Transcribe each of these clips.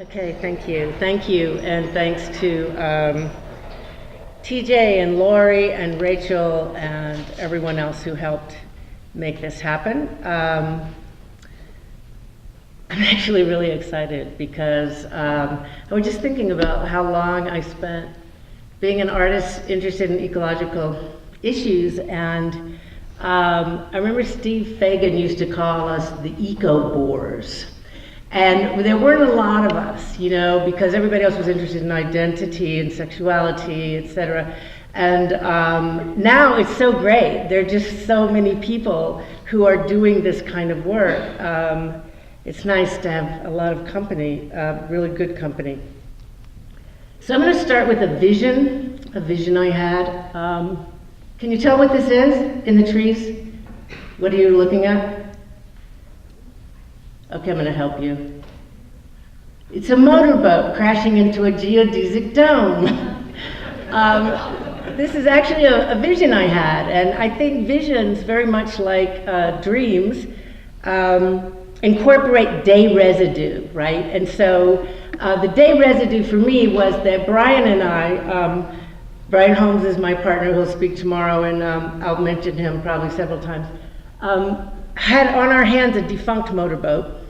Okay, thank you. Thank you, and thanks to TJ and Lori and Rachel and everyone else who helped make this happen. I'm actually really excited because I was just thinking about how long I spent being an artist interested in ecological issues, and I remember Steve Fagan used to call us the eco-bores. And there weren't a lot of us, you know, because everybody else was interested in identity and sexuality, etc. And now it's so great. There are just so many people who are doing this kind of work. It's nice to have a lot of company, really good company. So I'm going to start with a vision I had. Can you tell what this is in the trees? What are you looking at? Okay, I'm going to help you. It's a motorboat crashing into a geodesic dome. This is actually a vision I had, and I think visions, very much like dreams, incorporate day residue, right? And so the day residue for me was that Brian and I, Brian Holmes is my partner who'll speak tomorrow, and I'll mention him probably several times, had on our hands a defunct motorboat.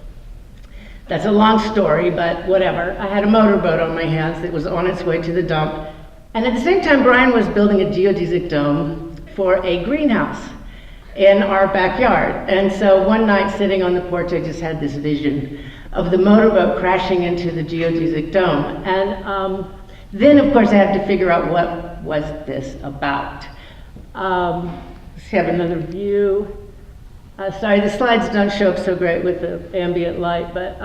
That's a long story, but whatever. I had a motorboat on my hands that was on its way to the dump. And at the same time, Brian was building a geodesic dome for a greenhouse in our backyard. And so one night sitting on the porch, I just had this vision of the motorboat crashing into the geodesic dome. And then, of course, I had to figure out what was this about. Let's have another view. Sorry, the slides don't show up so great with the ambient light, but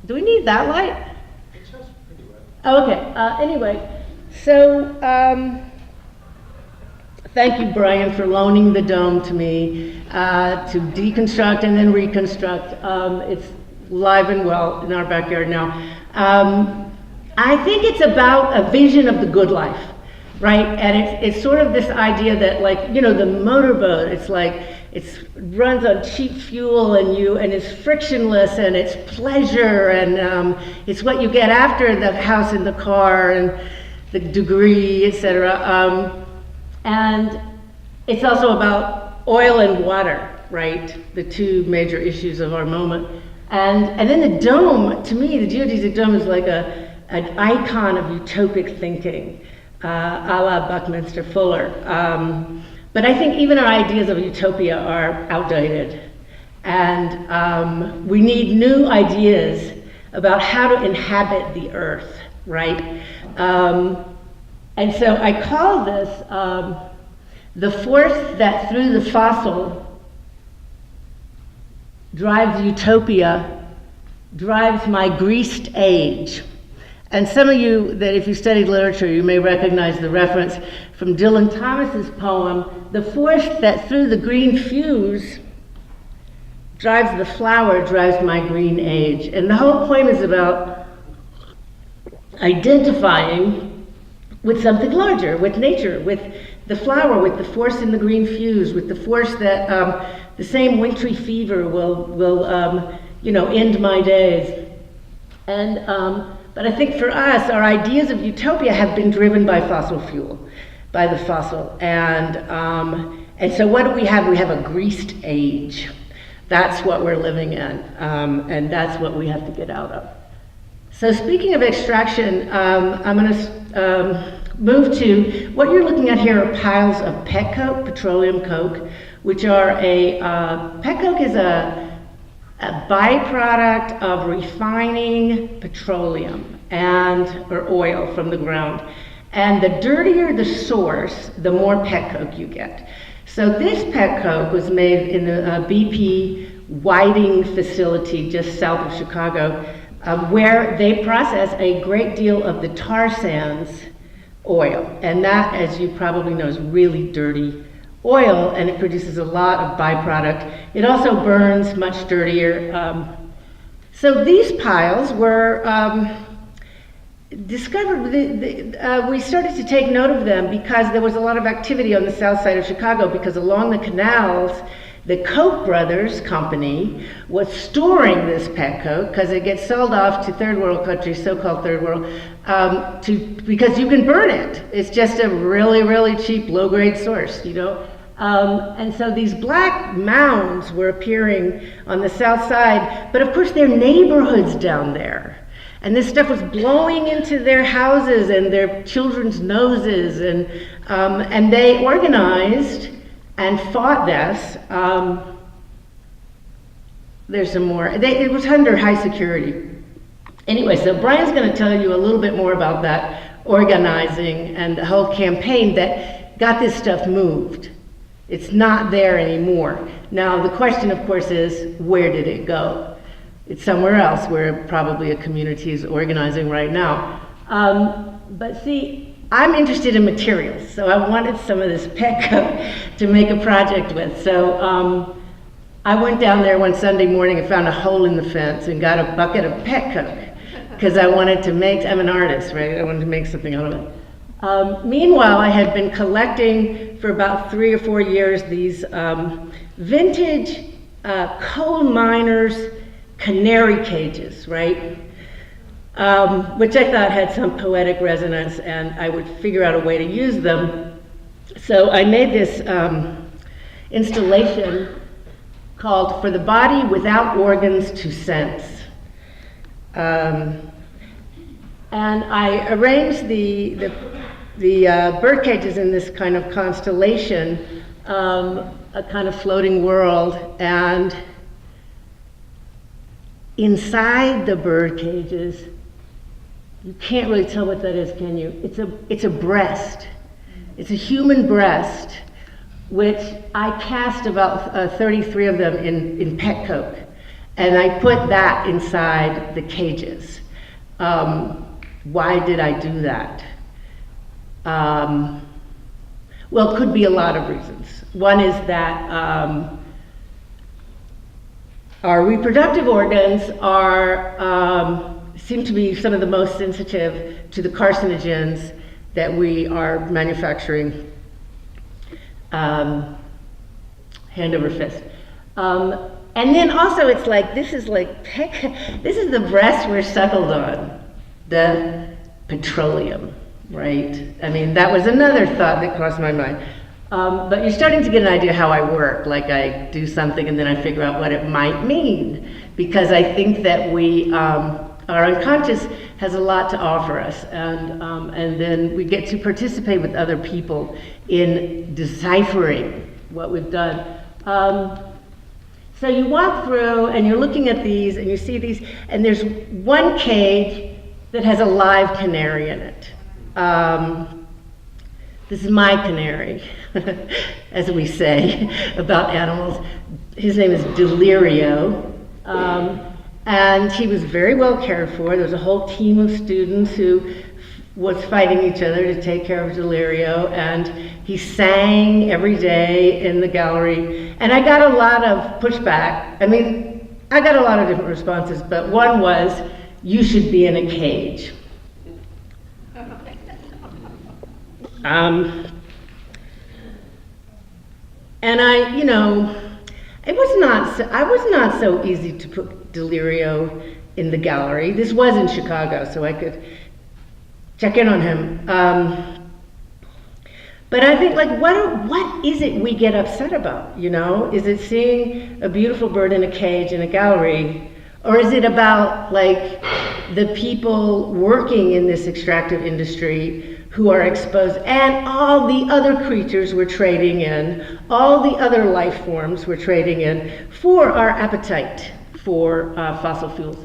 do we need that light? It shows pretty well. Oh, okay. Anyway, so thank you, Brian, for loaning the dome to me to deconstruct and then reconstruct. It's live and well in our backyard now. I think it's about a vision of the good life. Right, and it's sort of this idea that, like, you know, the motorboat, it's like it runs on cheap fuel and it's frictionless and it's pleasure and it's what you get after the house and the car and the degree, etc. And it's also about oil and water, right? The two major issues of our moment. And then the dome, to me, the geodesic dome is like an icon of utopic thinking. A la Buckminster Fuller. But I think even our ideas of utopia are outdated. And we need new ideas about how to inhabit the earth, right? And so I call this the force that through the fossil drives utopia, drives my greased age. And some of you that if you studied literature, you may recognize the reference from Dylan Thomas's poem, the force that through the green fuse drives the flower, drives my green age. And the whole poem is about identifying with something larger, with nature, with the flower, with the force in the green fuse, with the force that the same wintry fever will end my days. And but I think for us, our ideas of utopia have been driven by fossil fuel, by the fossil. And so what do we have? We have a greased age. That's what we're living in, and that's what we have to get out of. So speaking of extraction, I'm going to move to, what you're looking at here are piles of pet coke, petroleum coke, which are pet coke is a byproduct of refining petroleum or oil from the ground. And the dirtier the source, the more pet coke you get. So this pet coke was made in a BP whiting facility just south of Chicago, where they process a great deal of the tar sands oil. And that, as you probably know, is really dirty oil, and it produces a lot of byproduct. It also burns much dirtier. So these piles were discovered, we started to take note of them because there was a lot of activity on the south side of Chicago, because along the canals The Koch brothers company was storing this pet coke because it gets sold off to third world countries, so-called third world, because you can burn it. It's just a really, really cheap, low-grade source, you know. And so these black mounds were appearing on the south side, but of course they're neighborhoods down there. And this stuff was blowing into their houses and their children's noses, and they organized and fought this. There's some more. It was under high security. Anyway, so Brian's going to tell you a little bit more about that organizing and the whole campaign that got this stuff moved. It's not there anymore. Now, the question, of course, is where did it go? It's somewhere else where probably a community is organizing right now. But see, I'm interested in materials, so I wanted some of this pet coke to make a project with. So I went down there one Sunday morning and found a hole in the fence and got a bucket of pet coke because I wanted to make, I'm an artist, right? I wanted to make something out of it. Meanwhile, I had been collecting for about 3 or 4 years these vintage coal miners' canary cages, right? Which I thought had some poetic resonance, and I would figure out a way to use them. So I made this installation called "For the Body Without Organs to Sense." And I arranged the bird cages in this kind of constellation, a kind of floating world, and inside the bird cages, you can't really tell what that is, can you? It's a breast. It's a human breast, which I cast about 33 of them in pet coke, and I put that inside the cages. Why did I do that? Well, it could be a lot of reasons. One is that our reproductive organs seem to be some of the most sensitive to the carcinogens that we are manufacturing hand over fist. And then also it's like, this is the breast we're suckled on, the petroleum, right? I mean, that was another thought that crossed my mind. But you're starting to get an idea how I work, like I do something and then I figure out what it might mean, because I think that our unconscious has a lot to offer us, and then we get to participate with other people in deciphering what we've done. So you walk through and you're looking at these and you see these, and there's one cage that has a live canary in it. This is my canary, as we say about animals. His name is Delirio, and he was very well cared for. There was a whole team of students who was fighting each other to take care of Delirio, and he sang every day in the gallery. And I got a lot of pushback. I mean, I got a lot of different responses, but one was, you should be in a cage. And I was not so easy to put Delirio in the gallery. This was in Chicago, so I could check in on him. But I think, like, what is it we get upset about, you know? Is it seeing a beautiful bird in a cage in a gallery? Or is it about, like, the people working in this extractive industry who are exposed, and all the other creatures we're trading in, all the other life forms we're trading in for our appetite for fossil fuels?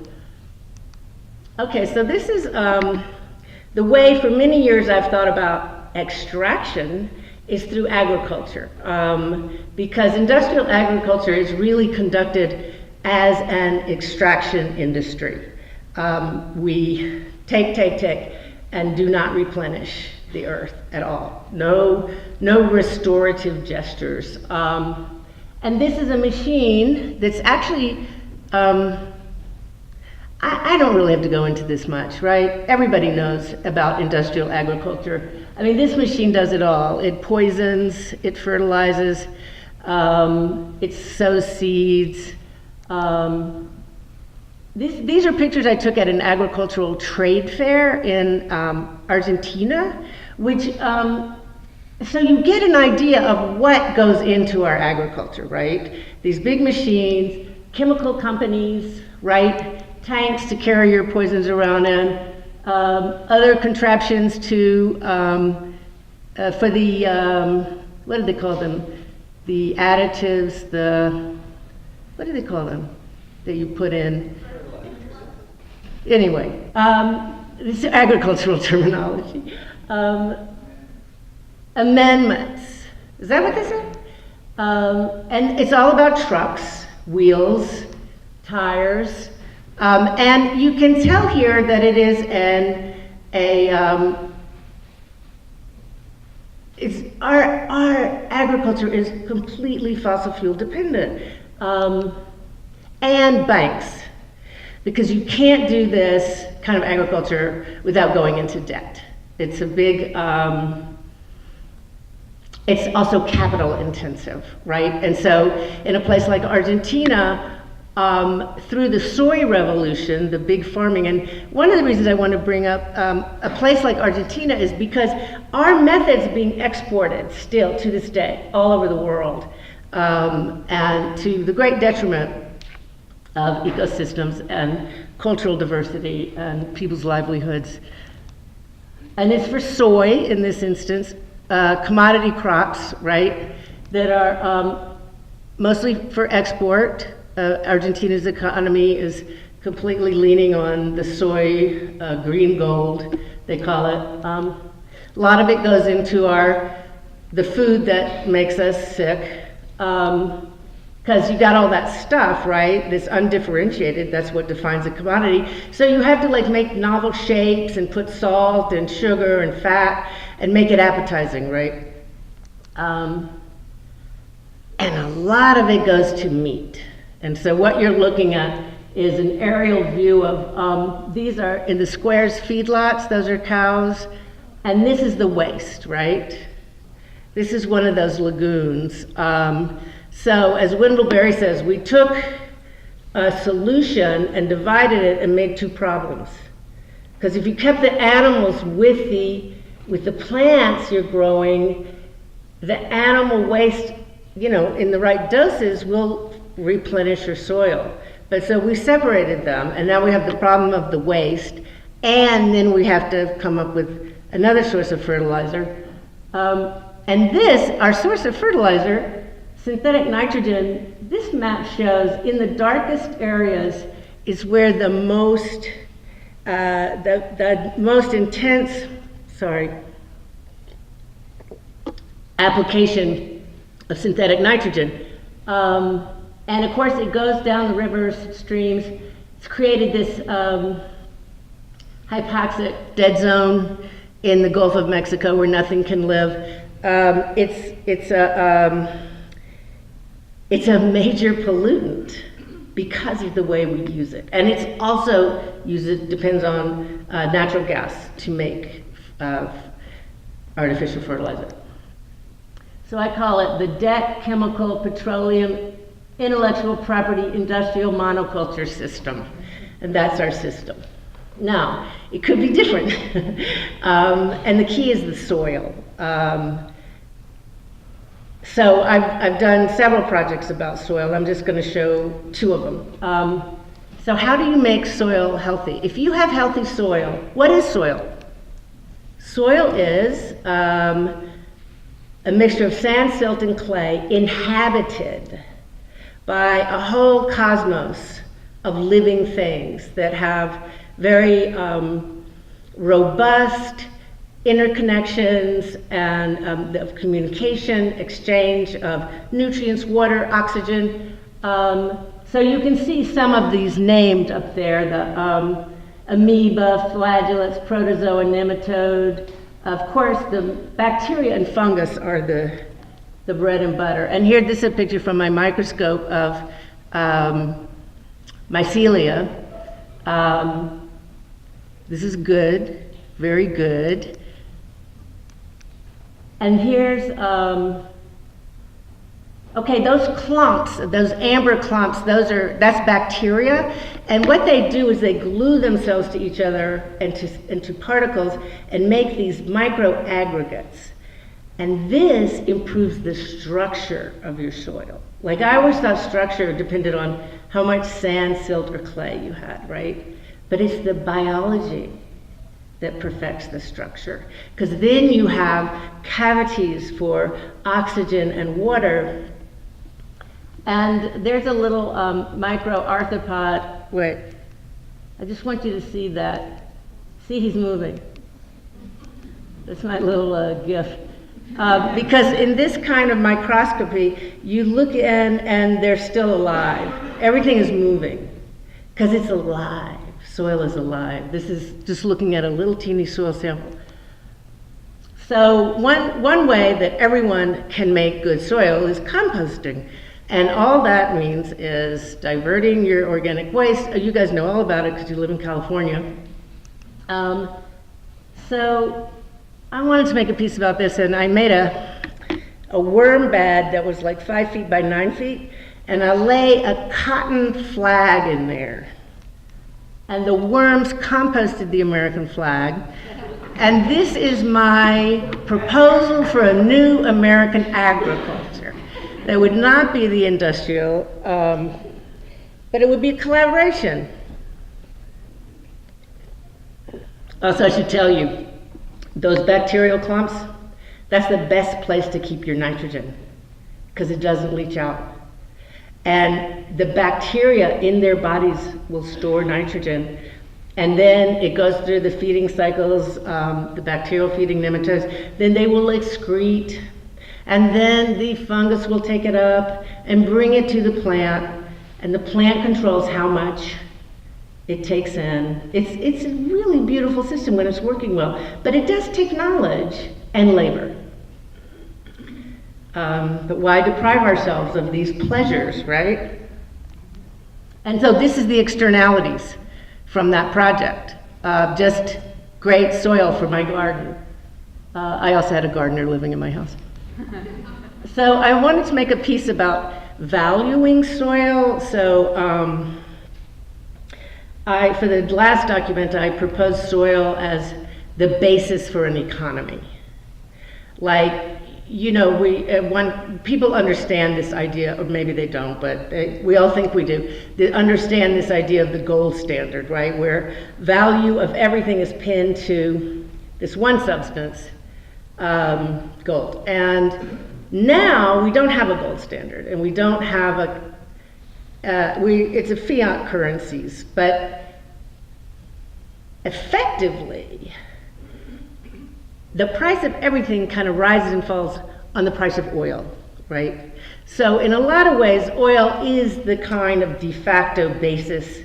Okay, so this is the way for many years I've thought about extraction is through agriculture, because industrial agriculture is really conducted as an extraction industry. We take, and do not replenish the earth at all. No restorative gestures. And this is a machine that's actually, I don't really have to go into this much, right? Everybody knows about industrial agriculture. I mean, this machine does it all. It poisons, it fertilizes, It sows seeds. These are pictures I took at an agricultural trade fair in Argentina, which, so you get an idea of what goes into our agriculture, right? These big machines, chemical companies, right? Tanks to carry your poisons around in, other contraptions to, for the, what do they call them? The additives, what do they call them that you put in? Anyway, this is agricultural terminology. Amendments, is that what they said? And it's all about trucks, wheels, tires, and you can tell here that it is our agriculture is completely fossil fuel dependent, and banks, because you can't do this kind of agriculture without going into debt. It's a big, it's also capital intensive, right? And so in a place like Argentina, through the soy revolution, the big farming, and one of the reasons I want to bring up a place like Argentina is because our methods are being exported still to this day all over the world, and to the great detriment of ecosystems and cultural diversity and people's livelihoods. And it's for soy in this instance, commodity crops, right, that are mostly for export. Argentina's economy is completely leaning on the soy, green gold, they call it. A lot of it goes into the food that makes us sick, because you got all that stuff, right? This undifferentiated, that's what defines a commodity. So you have to like make novel shapes and put salt and sugar and fat and make it appetizing, right? And a lot of it goes to meat. And so what you're looking at is an aerial view of, these are in the squares feedlots, those are cows, and this is the waste, right? This is one of those lagoons. So as Wendell Berry says, we took a solution and divided it and made two problems. Because if you kept the animals with the plants you're growing, the animal waste, in the right doses will replenish your soil. But so we separated them, and now we have the problem of the waste, and then we have to come up with another source of fertilizer. And this, our source of fertilizer, synthetic nitrogen, this map shows in the darkest areas is where the most intense, application of synthetic nitrogen. And of course it goes down the rivers, streams. It's created this hypoxic dead zone in the Gulf of Mexico where nothing can live. It's a major pollutant because of the way we use it. And it's also depends on natural gas to make artificial fertilizer. So I call it the debt, chemical, petroleum, intellectual property, industrial monoculture system. And that's our system. Now, it could be different. And the key is the soil. So I've done several projects about soil. I'm just going to show two of them. So how do you make soil healthy? If you have healthy soil, what is soil? Soil is a mixture of sand, silt, and clay inhabited by a whole cosmos of living things that have very robust interconnections and of communication, exchange of nutrients, water, oxygen. So you can see some of these named up there, the amoeba, flagellates, protozoa, nematode. Of course, the bacteria and fungus are the bread and butter. And here, this is a picture from my microscope of mycelia. This is good, very good. Okay, those clumps, those amber clumps, that's bacteria, and what they do is they glue themselves to each other and into particles and make these micro aggregates. And this improves the structure of your soil. Like I always thought structure depended on how much sand, silt, or clay you had, right? But it's the biology that perfects the structure. Because then you have cavities for oxygen and water. And there's a little micro arthropod. Wait, I just want you to see that. See, he's moving. That's my little gift. Because in this kind of microscopy, you look in and they're still alive. Everything is moving because it's alive. Soil is alive. This is just looking at a little teeny soil sample. So one way that everyone can make good soil is composting. And all that means is diverting your organic waste. You guys know all about it because you live in California. So I wanted to make a piece about this, and I made a worm bed that was like 5 feet by 9 feet, and I lay a cotton flag in there. And the worms composted the American flag. And this is my proposal for a new American agriculture. That would not be the industrial, but it would be a collaboration. Also, I should tell you, those bacterial clumps, that's the best place to keep your nitrogen because it doesn't leach out. And the bacteria in their bodies will store nitrogen, and then it goes through the feeding cycles, the bacterial feeding nematodes, then they will excrete, and then the fungus will take it up and bring it to the plant, and the plant controls how much it takes in. It's a really beautiful system when it's working well, but it does take knowledge and labor. But why deprive ourselves of these pleasures, right? And so this is the externalities from that project. Just great soil for my garden. I also had a gardener living in my house. So I wanted to make a piece about valuing soil. So for the last document, I proposed soil as the basis for an economy. Like, you know, when people understand this idea, or maybe they don't, but we all think we do, they understand this idea of the gold standard, right? Where value of everything is pinned to this one substance, gold. And now we don't have a gold standard, and we don't have it's a fiat currencies, but effectively, the price of everything kind of rises and falls on the price of oil, right? So in a lot of ways, oil is the kind of de facto basis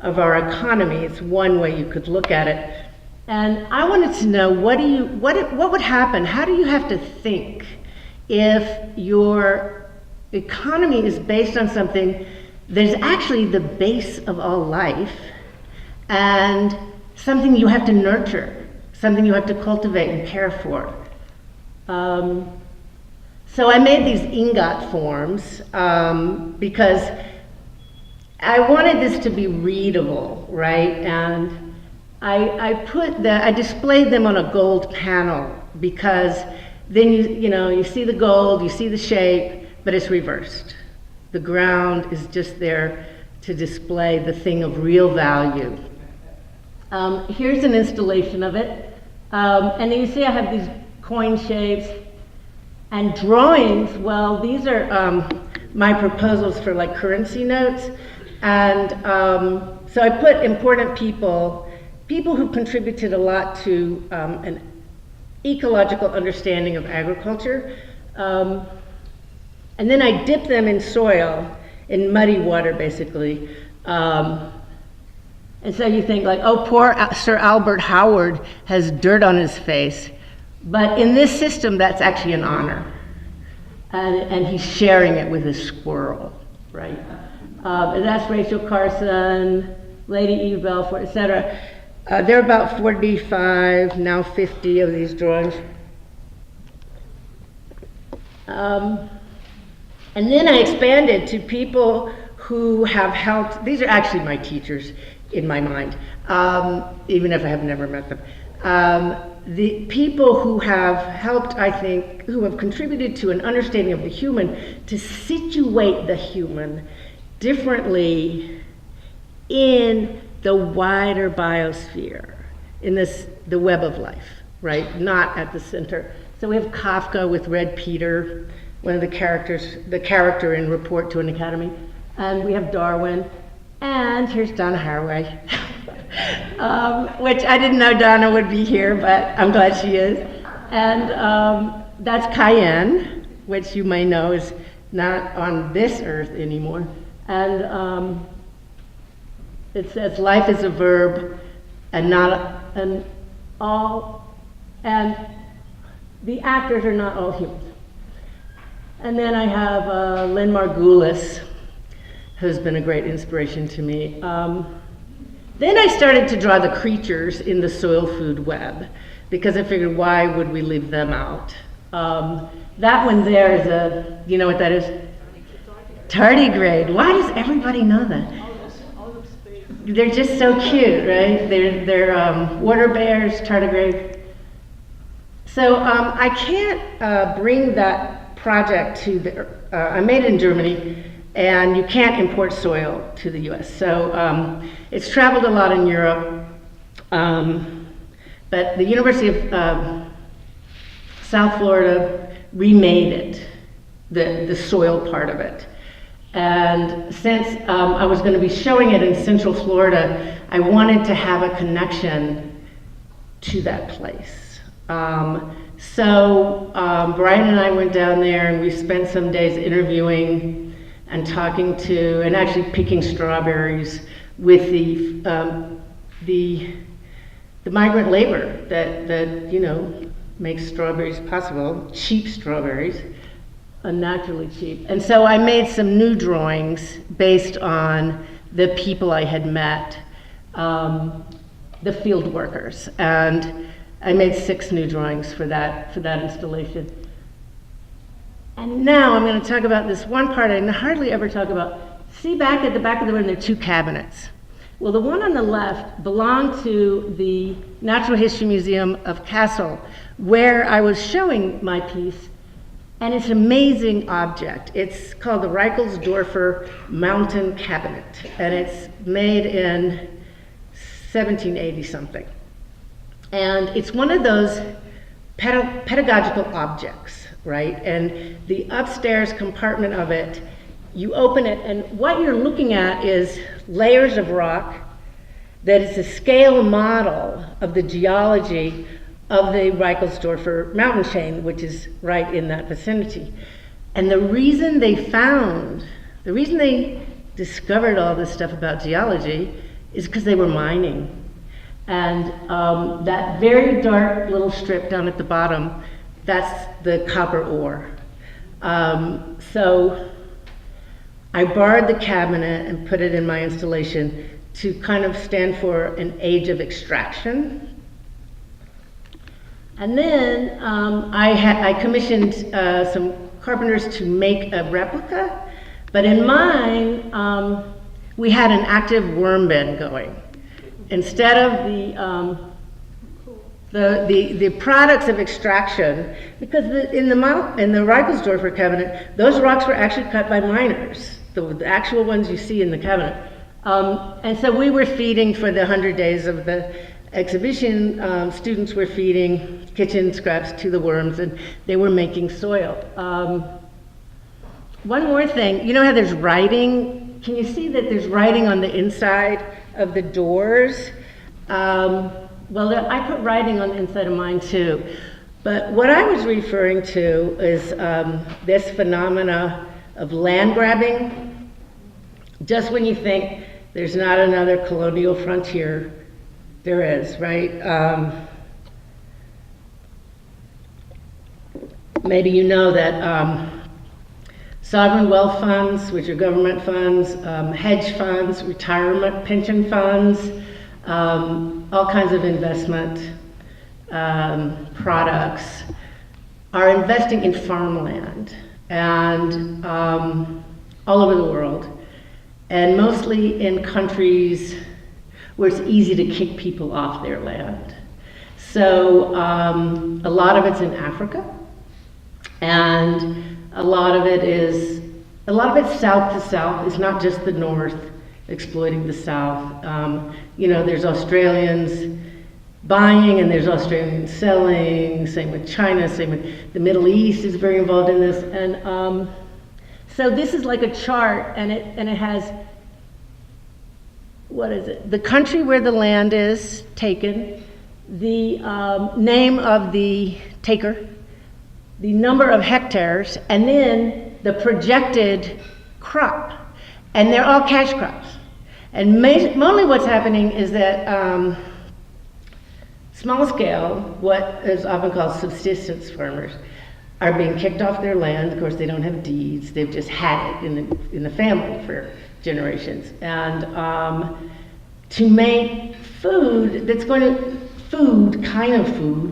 of our economy. It's one way you could look at it. And I wanted to know, what would happen? How do you have to think if your economy is based on something that is actually the base of all life and something you have to nurture? Something you have to cultivate and care for. So I made these ingot forms because I wanted this to be readable, right? And I displayed them on a gold panel because then you see the gold, you see the shape, but it's reversed. The ground is just there to display the thing of real value. Here's an installation of it. And you see I have these coin shapes and drawings. Well, these are my proposals for like currency notes. And so I put important people who contributed a lot to an ecological understanding of agriculture. And then I dip them in soil, in muddy water basically. And so you think like, oh, poor Sir Albert Howard has dirt on his face. But in this system, that's actually an honor. And he's sharing it with a squirrel, right? And that's Rachel Carson, Lady Eve Belfort, etc. There are about 45, now 50 of these drawings. And And then I expanded to people who have helped, these are actually my teachers in my mind, even if I have never met them. The people who have helped, I think, who have contributed to an understanding of the human, to situate the human differently in the wider biosphere, in the web of life, right? Not at the center. So we have Kafka with Red Peter, one of the character in Report to an Academy, and we have Darwin, and here's Donna Haraway, which I didn't know Donna would be here, but I'm glad she is. And that's Cayenne, which you may know is not on this earth anymore. And it says life is a verb and not and the actors are not all humans. And then I have Lynn Margulis, who's been a great inspiration to me. Then I started to draw the creatures in the soil food web, because I figured, why would we leave them out? That one there is you know what that is? Tardigrade. Why does everybody know that? They're just so cute, right? They're water bears, tardigrade. So I can't bring that project to I made it in Germany, and you can't import soil to the US. So it's traveled a lot in Europe, but the University of South Florida remade it, the soil part of it. And since I was going to be showing it in Central Florida, I wanted to have a connection to that place. So Brian and I went down there, and we spent some days interviewing and talking to, and actually picking strawberries with the migrant labor that you know makes strawberries possible, cheap strawberries, unnaturally cheap. And so I made some new drawings based on the people I had met, the field workers, and I made 6 new drawings for that installation. And now I'm going to talk about this one part I hardly ever talk about. See, back at the back of the room, there are 2 cabinets. Well, the one on the left belonged to the Natural History Museum of Kassel, where I was showing my piece, and it's an amazing object. It's called the Reichelsdorfer Mountain Cabinet, and it's made in 1780 something. And it's one of those pedagogical objects, right? And the upstairs compartment of it, you open it, and what you're looking at is layers of rock that is a scale model of the geology of the Reichelsdorfer mountain chain, which is right in that vicinity. And the reason they discovered all this stuff about geology is because they were mining. And that very dark little strip down at the bottom, that's the copper ore. So I borrowed the cabinet and put it in my installation to kind of stand for an age of extraction. And then I commissioned some carpenters to make a replica, but in mine, we had an active worm bin going. Instead of the products of extraction, because in the Reichelsdorfer cabinet, those rocks were actually cut by miners, the actual ones you see in the cabinet. And so we were feeding for the 100 days of the exhibition, students were feeding kitchen scraps to the worms, and they were making soil. One more thing, you know how there's writing? Can you see that there's writing on the inside of the doors? Well, I put writing on the inside of mine too. But what I was referring to is this phenomena of land grabbing. Just when you think there's not another colonial frontier, there is, right? Maybe you know that sovereign wealth funds, which are government funds, hedge funds, retirement pension funds, all kinds of investment products are investing in farmland. and all over the world, and mostly in countries where it's easy to kick people off their land. So a lot of it's in Africa, and a lot of it's south to south. It's not just the north exploiting the south. There's Australians buying and there's Australians selling, same with China, same with the Middle East is very involved in this. And so this is like a chart, and it has, what is it? The country where the land is taken, the name of the taker, the number of hectares, and then the projected crop. And they're all cash crops. And mainly what's happening is that small scale, what is often called subsistence farmers, are being kicked off their land. Of course, they don't have deeds. They've just had it in the family for generations. And to make food that's going to, food,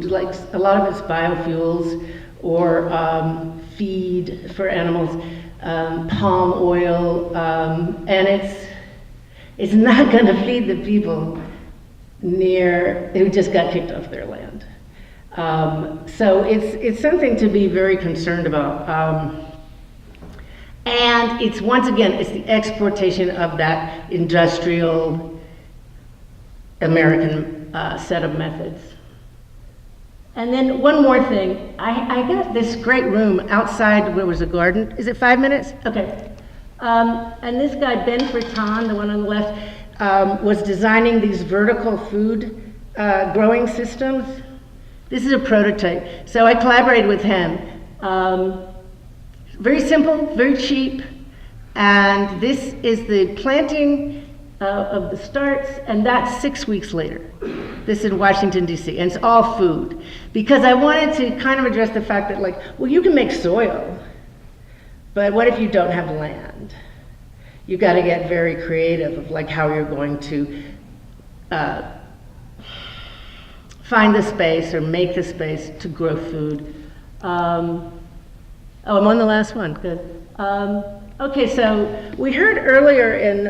like a lot of it's biofuels or feed for animals, palm oil, and it's not going to feed the people who just got kicked off their land. So it's something to be very concerned about. And it's, once again, it's the exportation of that industrial American set of methods. And then one more thing, I got this great room outside where was a garden. Is it 5 minutes? Okay. And this guy, Ben Furtan, the one on the left, was designing these vertical food growing systems. This is a prototype. So I collaborated with him. Very simple, very cheap. And this is the planting of the starts, and that's 6 weeks later. This is in Washington, D.C., and it's all food. Because I wanted to kind of address the fact that, like, well, you can make soil, but what if you don't have land? You've got to get very creative of, like, how you're going to find the space or make the space to grow food. I'm on the last one, good. Okay, so we heard earlier in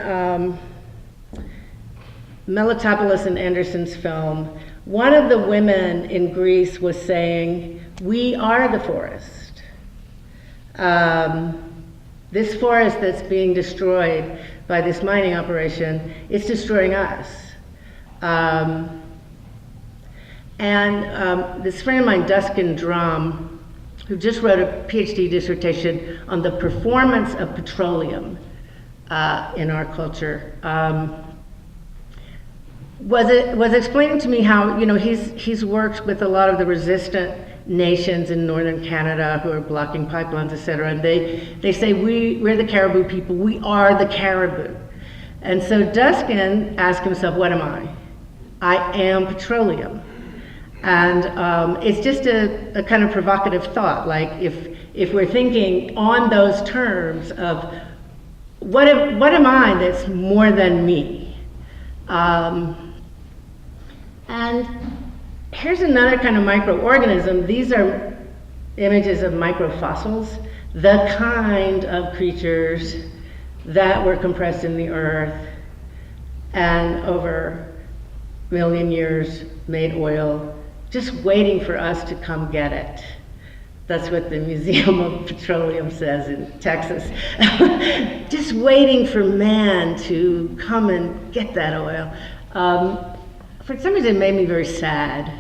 Melitopoulos and Anderson's film, one of the women in Greece was saying, we are the forest. This forest that's being destroyed by this mining operation, it's destroying us. This friend of mine, Duskin Drum, who just wrote a PhD dissertation on the performance of petroleum in our culture, was explaining to me how, he's worked with a lot of the resistant nations in northern Canada who are blocking pipelines, et cetera, and they say, we're the caribou people, we are the caribou. And so Duskin asked himself, what am I? I am petroleum. And it's just a kind of provocative thought, like if we're thinking on those terms of what am I that's more than me? And here's another kind of microorganism. These are images of microfossils, the kind of creatures that were compressed in the earth and over a million years made oil, just waiting for us to come get it. That's what the Museum of Petroleum says in Texas. Just waiting for man to come and get that oil. For some reason, it made me very sad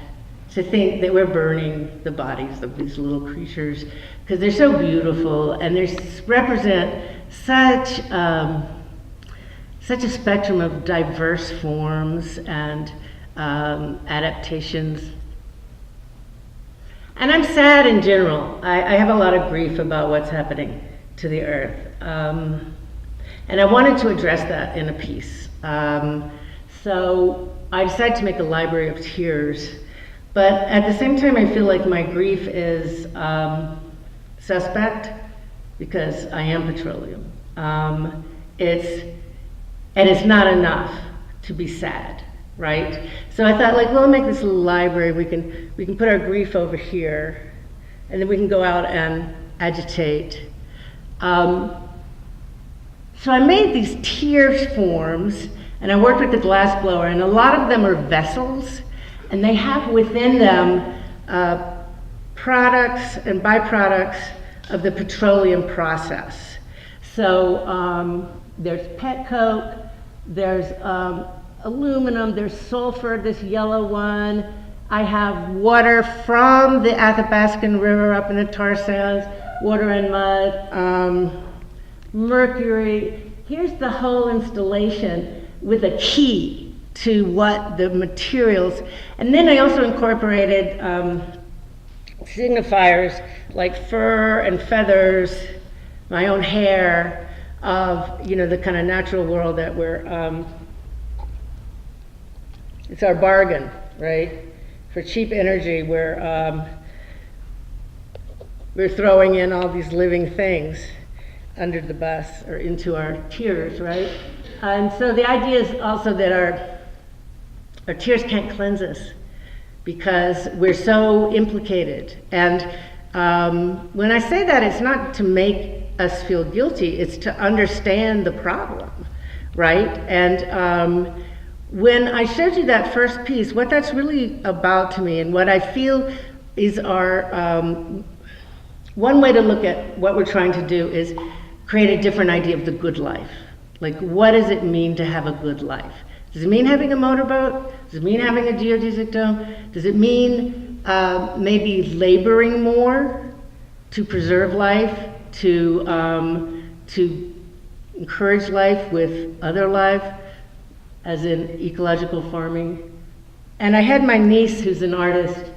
to think that we're burning the bodies of these little creatures because they're so beautiful and they represent such a spectrum of diverse forms and adaptations. And I'm sad in general. I have a lot of grief about what's happening to the earth. And I wanted to address that in a piece. So I decided to make a library of tears. But at the same time, I feel like my grief is suspect because I am petroleum. It's not enough to be sad, right? So I thought, like, well, I'll make this little library. We can put our grief over here, and then we can go out and agitate So I made these tier forms, and I worked with the glass blower, and a lot of them are vessels, and they have within them products and byproducts of the petroleum process. So there's pet coke, there's aluminum, there's sulfur, this yellow one. I have water from the Athabascan River up in the tar sands, water and mud, mercury. Here's the whole installation with a key to what the materials, and then I also incorporated signifiers like fur and feathers, my own hair, of the kind of natural world that it's our bargain, right? For cheap energy, we're throwing in all these living things under the bus or into our tears, right? And so the idea is also that our tears can't cleanse us because we're so implicated. And when I say that, it's not to make us feel guilty, it's to understand the problem, right? And when I showed you that first piece, what that's really about to me and what I feel is our, one way to look at what we're trying to do is create a different idea of the good life. Like, what does it mean to have a good life? Does it mean having a motorboat? Does it mean having a geodesic dome? Does it mean maybe laboring more to preserve life, to encourage life with other life, as in ecological farming? And I had my niece, who's an artist,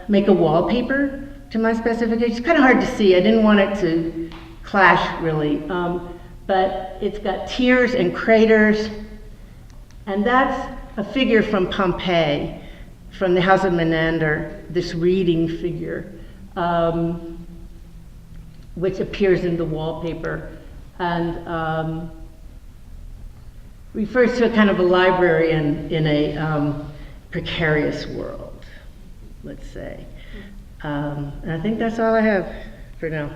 make a wallpaper to my specifications. It's kind of hard to see. I didn't want it to clash, really. But it's got tears and craters, and that's a figure from Pompeii, from the House of Menander, this reading figure, which appears in the wallpaper, and refers to a kind of a librarian in a precarious world, let's say. And I think that's all I have for now.